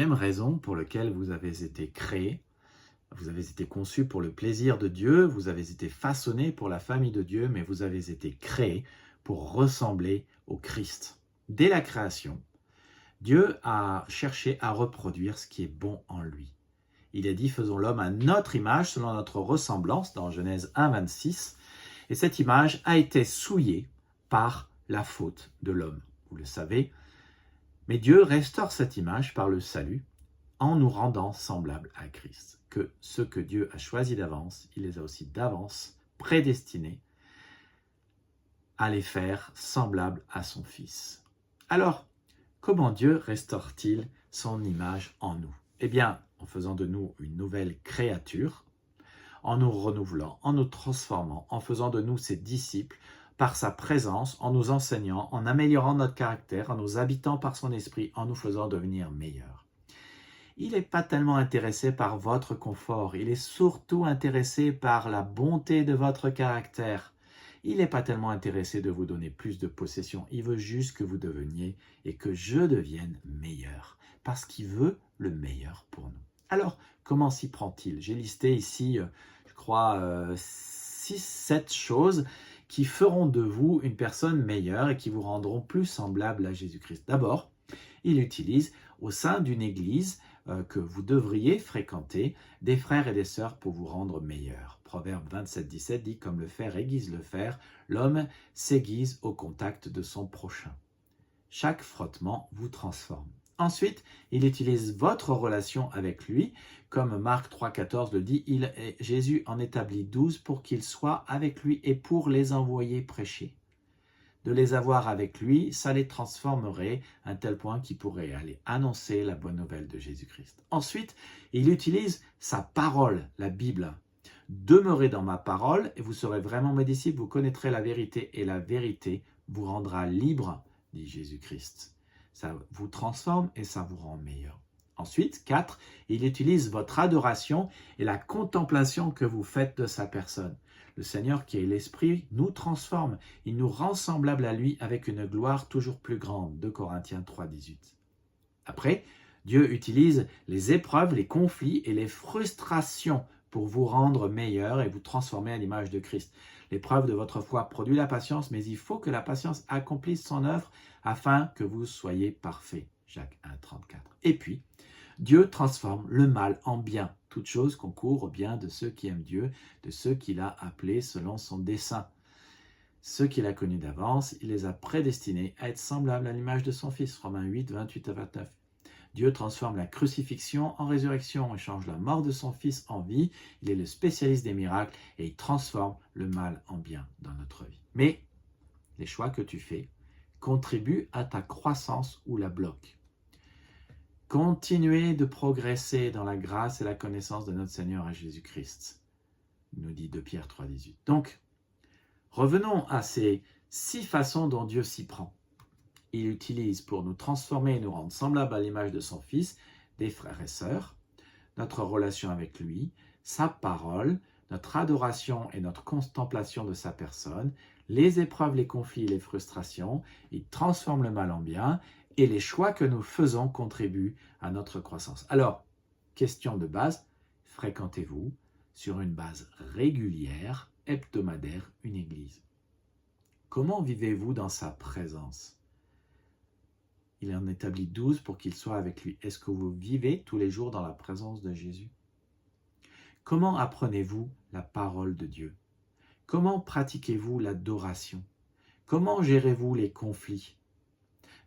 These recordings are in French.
Deuxième raison pour laquelle vous avez été créés, vous avez été conçus pour le plaisir de Dieu, vous avez été façonnés pour la famille de Dieu, mais vous avez été créés pour ressembler au Christ. Dès la création, Dieu a cherché à reproduire ce qui est bon en lui. Il a dit « Faisons l'homme à notre image, selon notre ressemblance » dans Genèse 1, 26. Et cette image a été souillée par la faute de l'homme, vous le savez. Mais Dieu restaure cette image par le salut en nous rendant semblables à Christ. Que ceux que Dieu a choisis d'avance, il les a aussi d'avance prédestinés à les faire semblables à son Fils. Alors, comment Dieu restaure-t-il son image en nous? Eh bien, en faisant de nous une nouvelle créature, en nous renouvelant, en nous transformant, en faisant de nous ses disciples, par sa présence, en nous enseignant, en améliorant notre caractère, en nous habitant par son esprit, en nous faisant devenir meilleurs. Il n'est pas tellement intéressé par votre confort, il est surtout intéressé par la bonté de votre caractère. Il n'est pas tellement intéressé de vous donner plus de possessions, il veut juste que vous deveniez et que je devienne meilleur, parce qu'il veut le meilleur pour nous. Alors, comment s'y prend-il? J'ai listé ici, je crois, 6-7 choses qui feront de vous une personne meilleure et qui vous rendront plus semblable à Jésus-Christ. D'abord, il utilise au sein d'une église que vous devriez fréquenter des frères et des sœurs pour vous rendre meilleurs. Proverbe 27, 17 dit « Comme le fer aiguise le fer, l'homme s'aiguise au contact de son prochain. » Chaque frottement vous transforme. Ensuite, il utilise votre relation avec lui, comme Marc 3, 14 le dit, Jésus en établit 12 pour qu'ils soient avec lui et pour les envoyer prêcher. De les avoir avec lui, ça les transformerait à un tel point qu'ils pourraient aller annoncer la bonne nouvelle de Jésus-Christ. Ensuite, il utilise sa parole, la Bible. « Demeurez dans ma parole et vous serez vraiment mes disciples, vous connaîtrez la vérité et la vérité vous rendra libre, dit Jésus-Christ. » Ça vous transforme et ça vous rend meilleur. Ensuite, 4, il utilise votre adoration et la contemplation que vous faites de sa personne. Le Seigneur qui est l'Esprit nous transforme, il nous rend semblables à lui avec une gloire toujours plus grande. 2 Corinthiens 3, 18. Après, Dieu utilise les épreuves, les conflits et les frustrations pour vous rendre meilleur et vous transformer à l'image de Christ. L'épreuve de votre foi produit la patience, mais il faut que la patience accomplisse son œuvre afin que vous soyez parfaits. Jacques 1, 34. Et puis, Dieu transforme le mal en bien. Toute chose concourt au bien de ceux qui aiment Dieu, de ceux qu'il a appelés selon son dessein. Ceux qu'il a connus d'avance, il les a prédestinés à être semblables à l'image de son Fils. Romains 8, 28 à 29. Dieu transforme la crucifixion en résurrection et change la mort de son Fils en vie. Il est le spécialiste des miracles et il transforme le mal en bien dans notre vie. Mais les choix que tu fais contribuent à ta croissance ou la bloquent. Continuez de progresser dans la grâce et la connaissance de notre Seigneur et Jésus-Christ, nous dit 2 Pierre 3, 18. Donc, revenons à ces 6 façons dont Dieu s'y prend. Il utilise pour nous transformer et nous rendre semblables à l'image de son Fils, des frères et sœurs, notre relation avec lui, sa parole, notre adoration et notre contemplation de sa personne, les épreuves, les conflits et les frustrations. Il transforme le mal en bien et les choix que nous faisons contribuent à notre croissance. Alors, question de base, fréquentez-vous sur une base régulière, hebdomadaire, une église? Comment vivez-vous dans sa présence? Il en établit 12 pour qu'il soit avec lui. Est-ce que vous vivez tous les jours dans la présence de Jésus? Comment apprenez-vous la parole de Dieu? Comment pratiquez-vous l'adoration? Comment gérez-vous les conflits?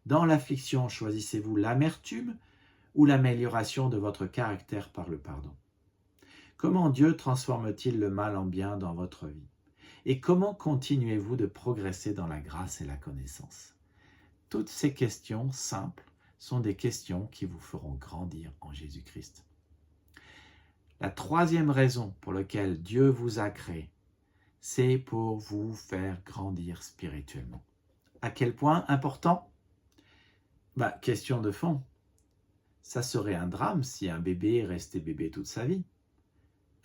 Dans l'affliction, choisissez-vous l'amertume ou l'amélioration de votre caractère par le pardon? Comment Dieu transforme-t-il le mal en bien dans votre vie? Et comment continuez-vous de progresser dans la grâce et la connaissance? Toutes ces questions simples sont des questions qui vous feront grandir en Jésus-Christ. La troisième raison pour laquelle Dieu vous a créé, c'est pour vous faire grandir spirituellement. À quel point important? Question de fond. Ça serait un drame si un bébé est resté bébé toute sa vie.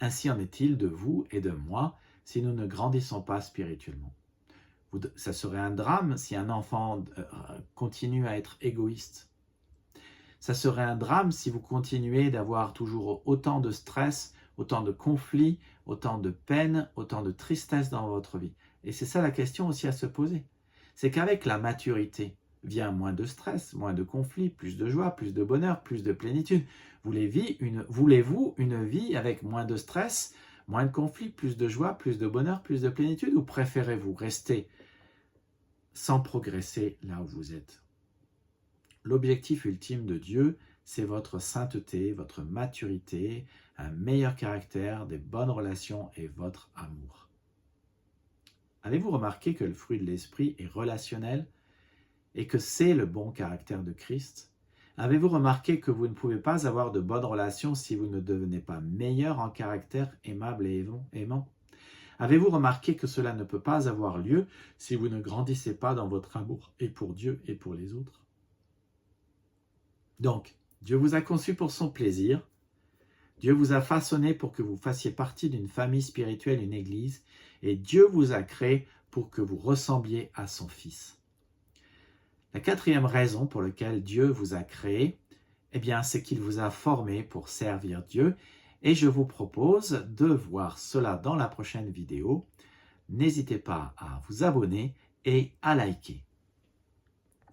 Ainsi en est-il de vous et de moi si nous ne grandissons pas spirituellement. Ça serait un drame si un enfant continue à être égoïste. Ça serait un drame si vous continuez d'avoir toujours autant de stress, autant de conflits, autant de peine, autant de tristesse dans votre vie. Et c'est ça la question aussi à se poser. C'est qu'avec la maturité vient moins de stress, moins de conflits, plus de joie, plus de bonheur, plus de plénitude. Voulez-vous une vie avec moins de stress, moins de conflits, plus de joie, plus de bonheur, plus de plénitude, ou préférez-vous rester sans progresser là où vous êtes? L'objectif ultime de Dieu, c'est votre sainteté, votre maturité, un meilleur caractère, des bonnes relations et votre amour. Avez-vous remarqué que le fruit de l'esprit est relationnel et que c'est le bon caractère de Christ? Avez-vous remarqué que vous ne pouvez pas avoir de bonnes relations si vous ne devenez pas meilleur en caractère, aimable et aimant? Avez-vous remarqué que cela ne peut pas avoir lieu si vous ne grandissez pas dans votre amour et pour Dieu et pour les autres? Donc, Dieu vous a conçu pour son plaisir. Dieu vous a façonné pour que vous fassiez partie d'une famille spirituelle, une église, et Dieu vous a créé pour que vous ressembliez à son Fils. La quatrième raison pour laquelle Dieu vous a créé, c'est qu'il vous a formé pour servir Dieu, et je vous propose de voir cela dans la prochaine vidéo. N'hésitez pas à vous abonner et à liker.